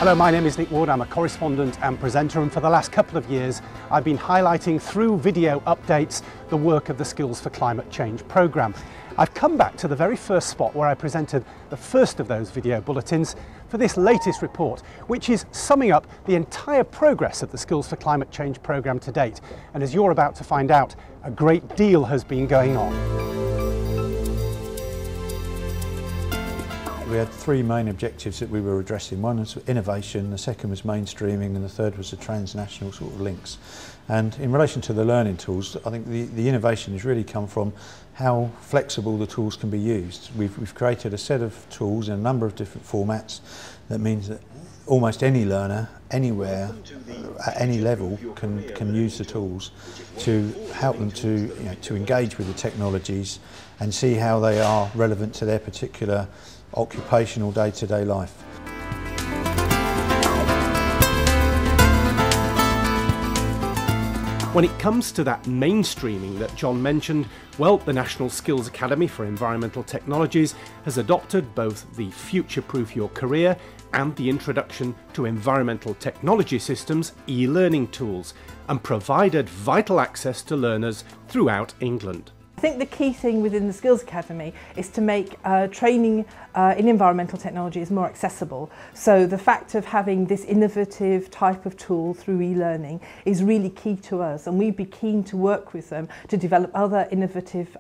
Hello, my name is Nick Ward. I'm a correspondent and presenter, and for the last couple of years I've been highlighting through video updates the work of the Skills for Climate Change programme. I've come back to the very first spot where I presented the first of those video bulletins for this latest report, which is summing up the entire progress of the Skills for Climate Change programme to date. And as you're about to find out, a great deal has been going on. We had three main objectives that we were addressing. One was innovation, the second was mainstreaming, and the third was the transnational sort of links. And in relation to the learning tools, I think the innovation has really come from how flexible the tools can be used. We've created a set of tools in a number of different formats that means that almost any learner, anywhere, at any level, can use the tools to help them to engage with the technologies and see how they are relevant to their particular occupational day-to-day life. When it comes to that mainstreaming that John mentioned, well, the National Skills Academy for Environmental Technologies has adopted both the Future-Proof Your Career and the Introduction to Environmental Technology Systems e-learning tools, and provided vital access to learners throughout England. I think the key thing within the Skills Academy is to make training in environmental technologies more accessible. So the fact of having this innovative type of tool through e-learning is really key to us, and we'd be keen to work with them to develop other innovative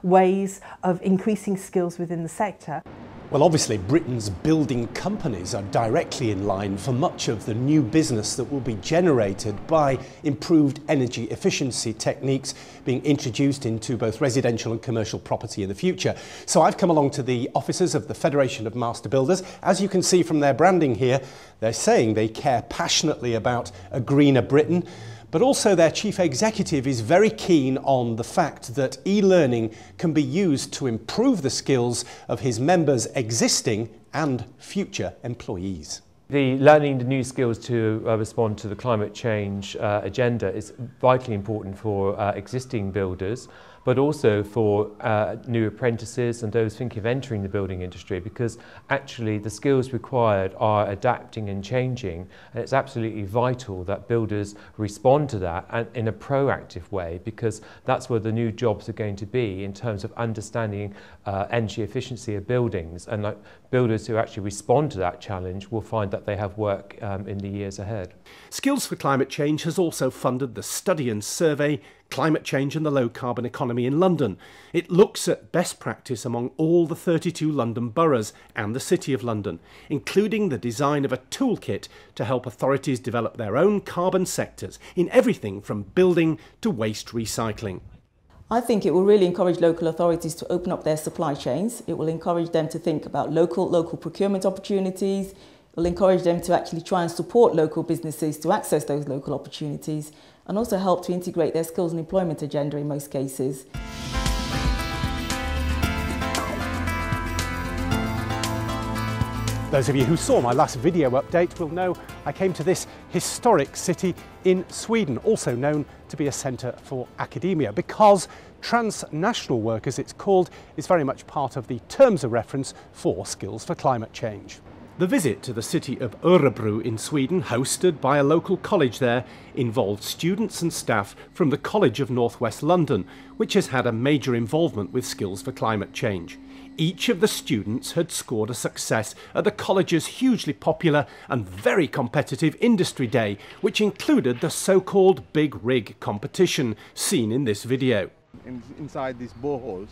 ways of increasing skills within the sector. Well, obviously Britain's building companies are directly in line for much of the new business that will be generated by improved energy efficiency techniques being introduced into both residential and commercial property in the future. So I've come along to the offices of the Federation of Master Builders. As you can see from their branding here, they're saying they care passionately about a greener Britain. But also their chief executive is very keen on the fact that e-learning can be used to improve the skills of his members' existing and future employees. The learning the new skills to respond to the climate change agenda is vitally important for existing builders, but also for new apprentices and those thinking of entering the building industry, because actually the skills required are adapting and changing, and it's absolutely vital that builders respond to that and in a proactive way, because that's where the new jobs are going to be in terms of understanding energy efficiency of buildings, and builders who actually respond to that challenge will find that they have work in the years ahead. Skills for Climate Change has also funded the study and survey Climate Change and the Low Carbon Economy in London. It looks at best practice among all the 32 London boroughs and the City of London, including the design of a toolkit to help authorities develop their own carbon sectors in everything from building to waste recycling. I think it will really encourage local authorities to open up their supply chains. It will encourage them to think about local procurement opportunities. It will encourage them to actually try and support local businesses to access those local opportunities, and also help to integrate their skills and employment agenda in most cases. Those of you who saw my last video update will know I came to this historic city in Sweden, also known to be a centre for academia, because transnational work, as it's called, is very much part of the terms of reference for Skills for Climate Change. The visit to the city of Örebro in Sweden, hosted by a local college there, involved students and staff from the College of North West London, which has had a major involvement with Skills for Climate Change. Each of the students had scored a success at the college's hugely popular and very competitive Industry Day, which included the so-called Big Rig competition seen in this video. Inside these boreholes,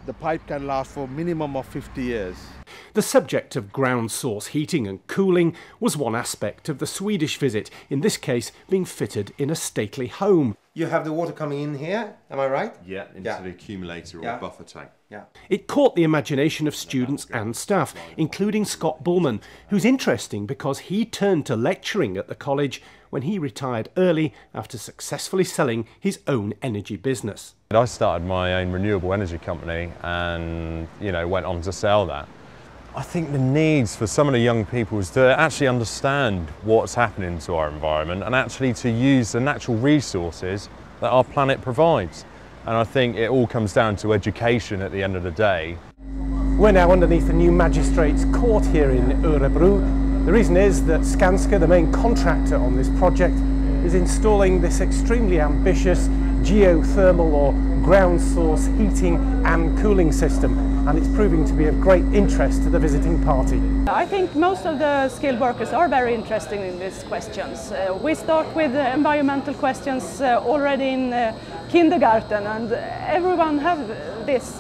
the pipe can last for a minimum of 50 years. The subject of ground source heating and cooling was one aspect of the Swedish visit, in this case being fitted in a stately home. You have the water coming in here, am I right? Yeah, into the accumulator or buffer tank. Yeah. It caught the imagination of students and staff, including Scott Bullman, who's interesting because he turned to lecturing at the college when he retired early after successfully selling his own energy business. I started my own renewable energy company and, went on to sell that. I think the needs for some of the young people is to actually understand what's happening to our environment and actually to use the natural resources that our planet provides. And I think it all comes down to education at the end of the day. We're now underneath the new magistrates' court here in Örebro. The reason is that Skanska, the main contractor on this project, is installing this extremely ambitious geothermal or ground source heating and cooling system, and it's proving to be of great interest to the visiting party. I think most of the skilled workers are very interested in these questions. We start with environmental questions already in kindergarten, and everyone have this.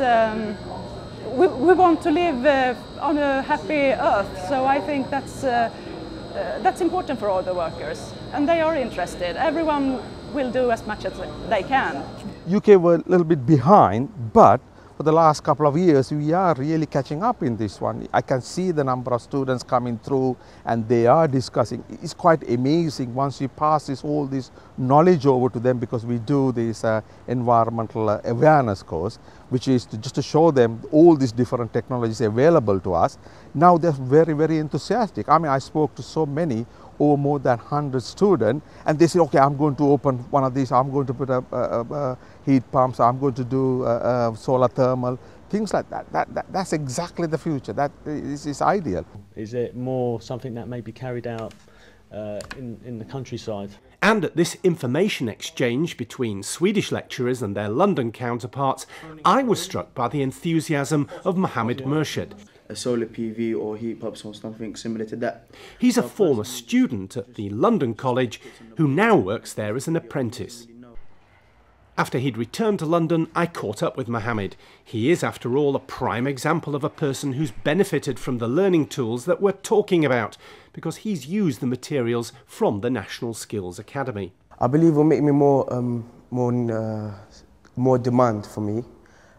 We want to live on a happy earth, so I think that's important for all the workers, and they are interested. Everyone will do as much as they can. UK were a little bit behind, but for the last couple of years we are really catching up in this one. I can see the number of students coming through and they are discussing. It's quite amazing once you pass all this knowledge over to them, because we do this environmental awareness course, which is just to show them all these different technologies available to us. Now they're very, very enthusiastic. I mean, I spoke to so many, over more than 100 students, and they say, okay, I'm going to open one of these, I'm going to put up heat pumps, I'm going to do solar thermal, things like that. That's exactly the future. That is ideal. Is it more something that may be carried out in the countryside? And at this information exchange between Swedish lecturers and their London counterparts, I was struck by the enthusiasm of Mohammed Murshid. A solar PV or heat pumps or something similar to that. He's a former student at the London College who now works there as an apprentice. After he'd returned to London, I caught up with Mohammed. He is, after all, a prime example of a person who's benefited from the learning tools that we're talking about, because he's used the materials from the National Skills Academy. I believe it will make me more demand for me,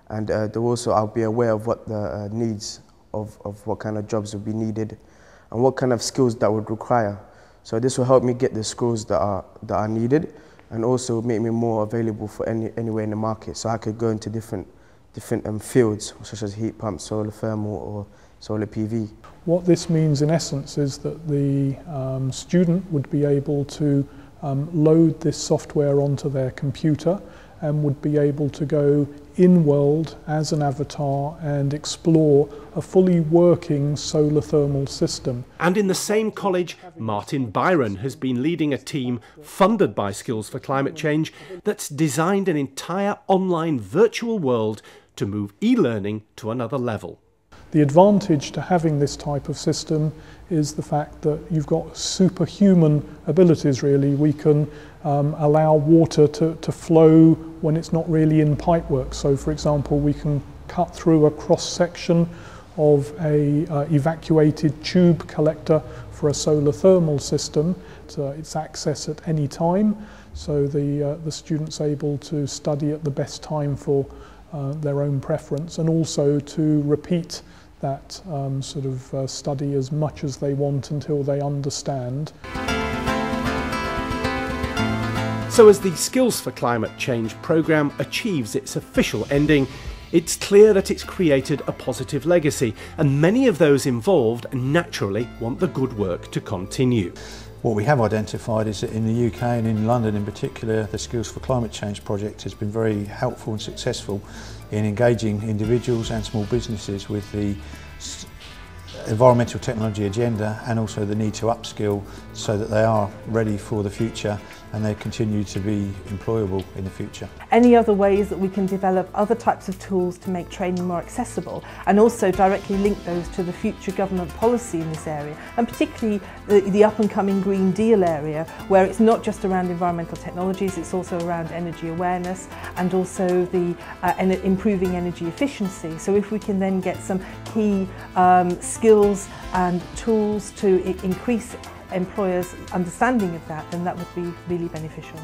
and also I'll be aware of what the needs of what kind of jobs will be needed and what kind of skills that would require. So this will help me get the skills that are needed, and also make me more available for anywhere in the market, so I could go into different fields such as heat pumps, solar thermal or solar PV. What this means in essence is that the student would be able to load this software onto their computer and would be able to go in-world as an avatar and explore a fully working solar thermal system. And in the same college, Martin Byron has been leading a team funded by Skills for Climate Change that's designed an entire online virtual world to move e-learning to another level. The advantage to having this type of system is the fact that you've got superhuman abilities, really. We can allow water to flow when it's not really in pipework. So, for example, we can cut through a cross-section of a evacuated tube collector for a solar thermal system. It's access at any time, so the student's able to study at the best time for their own preference, and also to repeat that study as much as they want until they understand. So as the Skills for Climate Change programme achieves its official ending, it's clear that it's created a positive legacy, and many of those involved naturally want the good work to continue. What we have identified is that in the UK and in London in particular, the Skills for Climate Change project has been very helpful and successful in engaging individuals and small businesses with the environmental technology agenda, and also the need to upskill so that they are ready for the future and they continue to be employable in the future. Any other ways that we can develop other types of tools to make training more accessible, and also directly link those to the future government policy in this area, and particularly the up and coming Green Deal area, where it's not just around environmental technologies, it's also around energy awareness and also the improving energy efficiency. So if we can then get some key skills and tools to increase employers' understanding of that, then that would be really beneficial.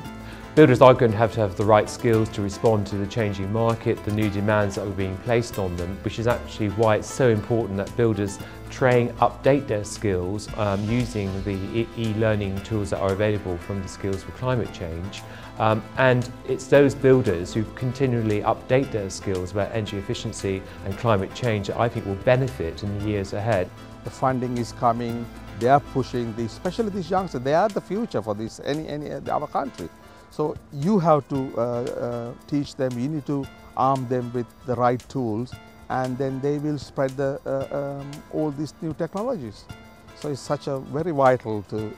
Builders are going to have the right skills to respond to the changing market, the new demands that are being placed on them, which is actually why it's so important that builders update their skills using the e-learning tools that are available from the Skills for Climate Change. And it's those builders who continually update their skills about energy efficiency and climate change that I think will benefit in the years ahead. The funding is coming, they are pushing, especially these youngsters, they are the future for this, our country. So you have to teach them, you need to arm them with the right tools, and then they will spread all these new technologies. So it's such a very vital to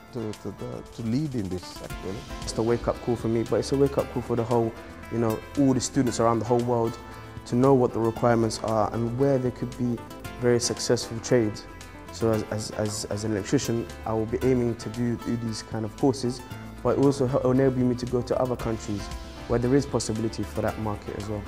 lead in this actually. It's a wake-up call for me, but it's a wake-up call for the whole, all the students around the whole world to know what the requirements are and where there could be very successful trades. So as an electrician, I will be aiming to do these kind of courses, but also enable me to go to other countries where there is possibility for that market as well.